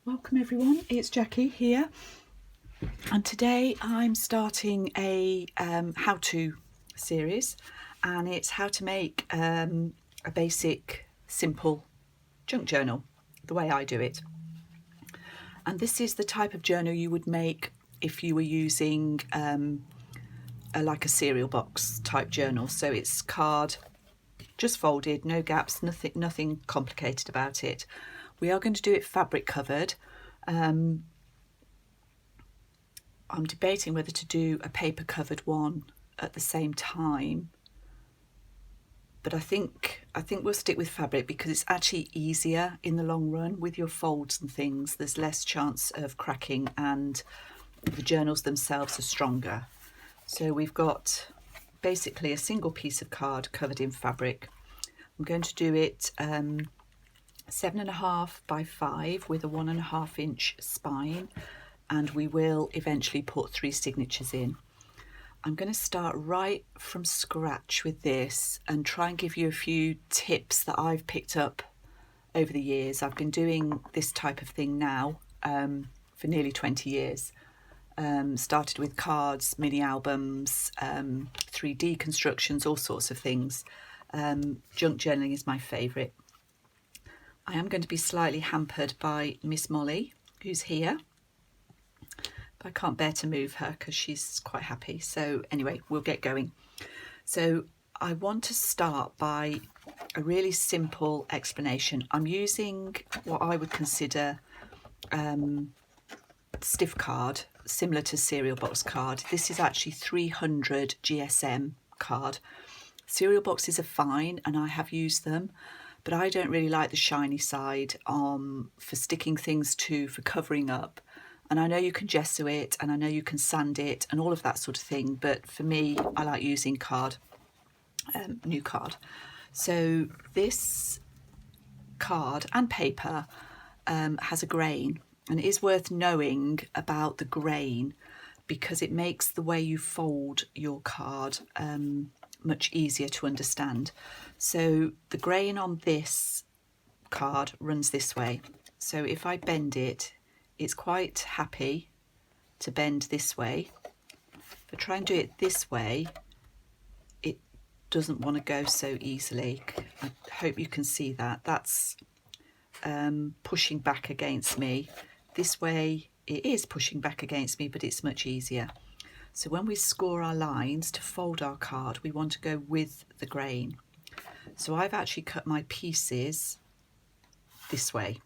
Welcome everyone, it's Jackie here, and today I'm starting a how-to series, and it's how to make a basic, simple junk journal, the way I do it. And this is the type of journal you would make if you were using like a cereal box type journal. So it's card, just folded, no gaps, nothing complicated about it. We are going to do it fabric covered. I'm debating whether to do a paper covered one at the same time, but I think we'll stick with fabric because it's actually easier in the long run with your folds and things. There's less chance of cracking and the journals themselves are stronger. So we've got basically a single piece of card covered in fabric. I'm going to do it 7.5 by 5 with a 1.5 inch spine, and we will eventually put 3 signatures in. I'm going to start right from scratch with this and try and give you a few tips that I've picked up over the years. I've been doing this type of thing now for nearly 20 years. Started with cards, mini albums, 3D constructions, all sorts of things. Junk journaling is my favourite. I am going to be slightly hampered by Miss Molly, who's here. But I can't bear to move her because she's quite happy. So anyway, we'll get going. So I want to start by a really simple explanation. I'm using what I would consider stiff card, similar to cereal box card. This is actually 300 GSM card. Cereal boxes are fine and I have used them, but I don't really like the shiny side for sticking things to, for covering up. And I know you can gesso it and I know you can sand it and all of that sort of thing, but for me, I like using card, new card. So this card and paper has a grain, and it is worth knowing about the grain because it makes the way you fold your card much easier to understand. So the grain on this card runs this way. So if I bend it, it's quite happy to bend this way. If I try and do it this way, it doesn't want to go so easily. I hope you can see that. That's pushing back against me. This way it is pushing back against me, but it's much easier. So when we score our lines to fold our card, we want to go with the grain. So I've actually cut my pieces this way.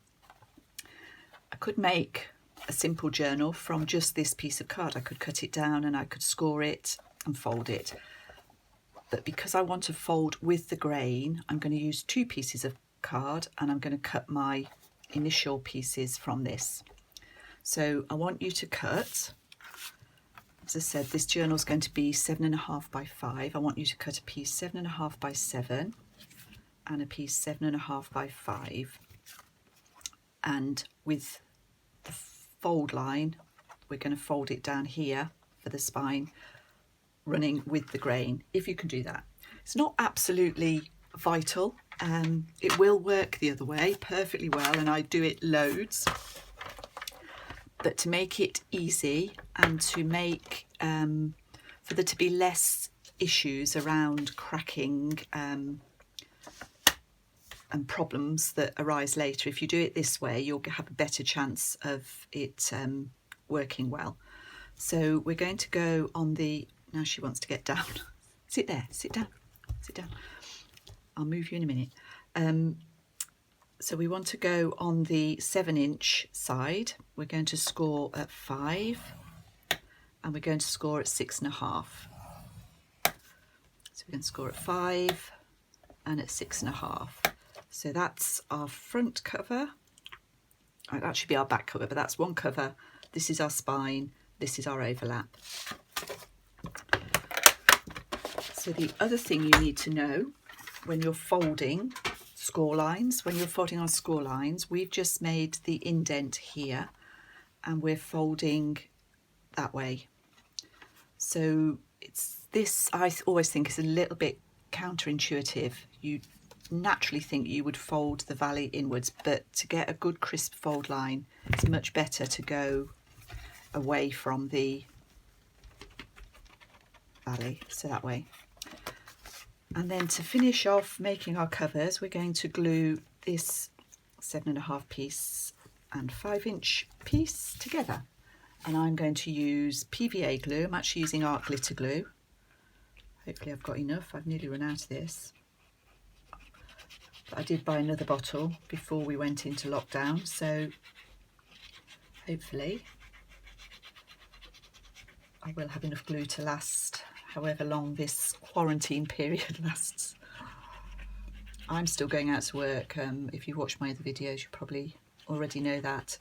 I could make a simple journal from just this piece of card. I could cut it down and I could score it and fold it. But because I want to fold with the grain, I'm going to use 2 pieces of card and I'm going to cut my initial pieces from this. So I want you to cut, as I said, this journal is going to be 7.5 by 5. I want you to cut a piece 7.5 by 7 and a piece 7.5 by 5. And with the fold line, we're going to fold it down here for the spine, running with the grain, if you can do that. It's not absolutely vital. It will work the other way perfectly well, and I do it loads. But to make it easy and to make, for there to be less issues around cracking and problems that arise later, if you do it this way, you'll have a better chance of it working well. So we're going to go on the, now she wants to get down. Sit there, sit down, sit down. I'll move you in a minute. So we want to go on the 7-inch side. We're going to score at 5 and we're going to score at 6.5. So we're going to score at 5 and at 6.5. So that's our front cover. That should be our back cover, but that's one cover. This is our spine. This is our overlap. So the other thing you need to know when you're folding score lines, when you're folding on score lines, we've just made the indent here and we're folding that way. So it's this, I always think, is a little bit counterintuitive. You naturally think you would fold the valley inwards, but to get a good crisp fold line, it's much better to go away from the valley, so that way. And then to finish off making our covers, we're going to glue this 7.5 piece and 5-inch piece together. And I'm going to use PVA glue. I'm actually using art glitter glue. Hopefully I've got enough. I've nearly run out of this. But I did buy another bottle before we went into lockdown, so hopefully I will have enough glue to last however long this quarantine period lasts. I'm still going out to work. If you watch my other videos, you probably already know that.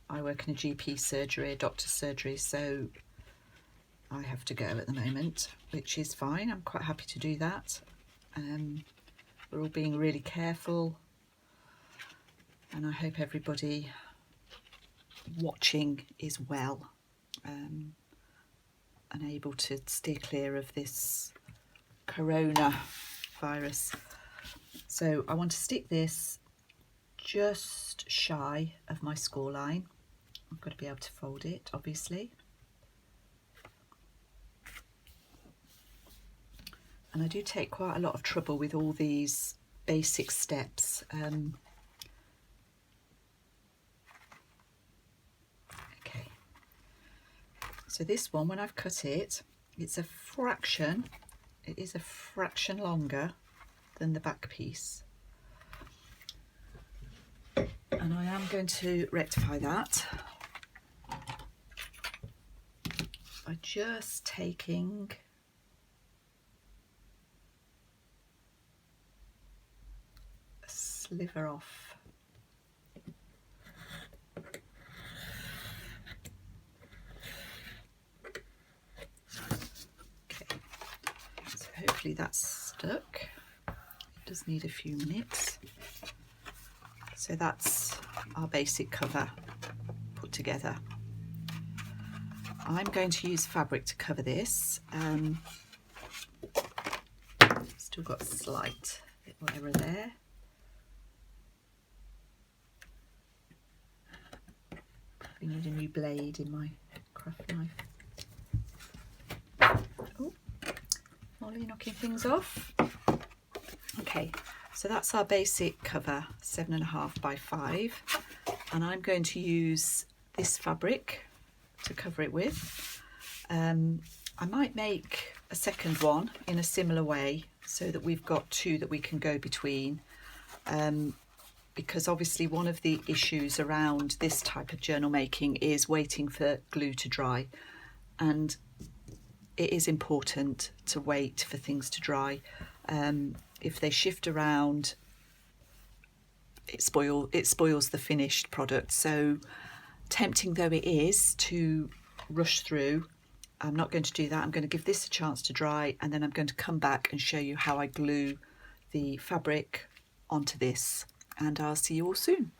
I work in a GP surgery, a doctor's surgery, so I have to go at the moment, which is fine. I'm quite happy to do that. We're all being really careful, and I hope everybody watching is well and able to steer clear of this coronavirus. So I want to stick this just shy of my score line. I've got to be able to fold it, obviously. And I do take quite a lot of trouble with all these basic steps. Okay, so this one, when I've cut it, it is a fraction longer than the back piece. And I am going to rectify that by just taking a sliver off. Okay, so hopefully that's stuck. It does need a few minutes. So that's our basic cover put together. I'm going to use fabric to cover this. Still got a slight bit of error there. I need a new blade in my craft knife. Oh, Molly knocking things off. Okay, so that's our basic cover, 7.5 by 5, and I'm going to use this fabric to cover it with. I might make a second one in a similar way so that we've got two that we can go between, because obviously one of the issues around this type of journal making is waiting for glue to dry, and it is important to wait for things to dry. If they shift around, it spoils the finished product. So tempting though it is to rush through, I'm not going to do that. I'm going to give this a chance to dry, and then I'm going to come back and show you how I glue the fabric onto this, and I'll see you all soon.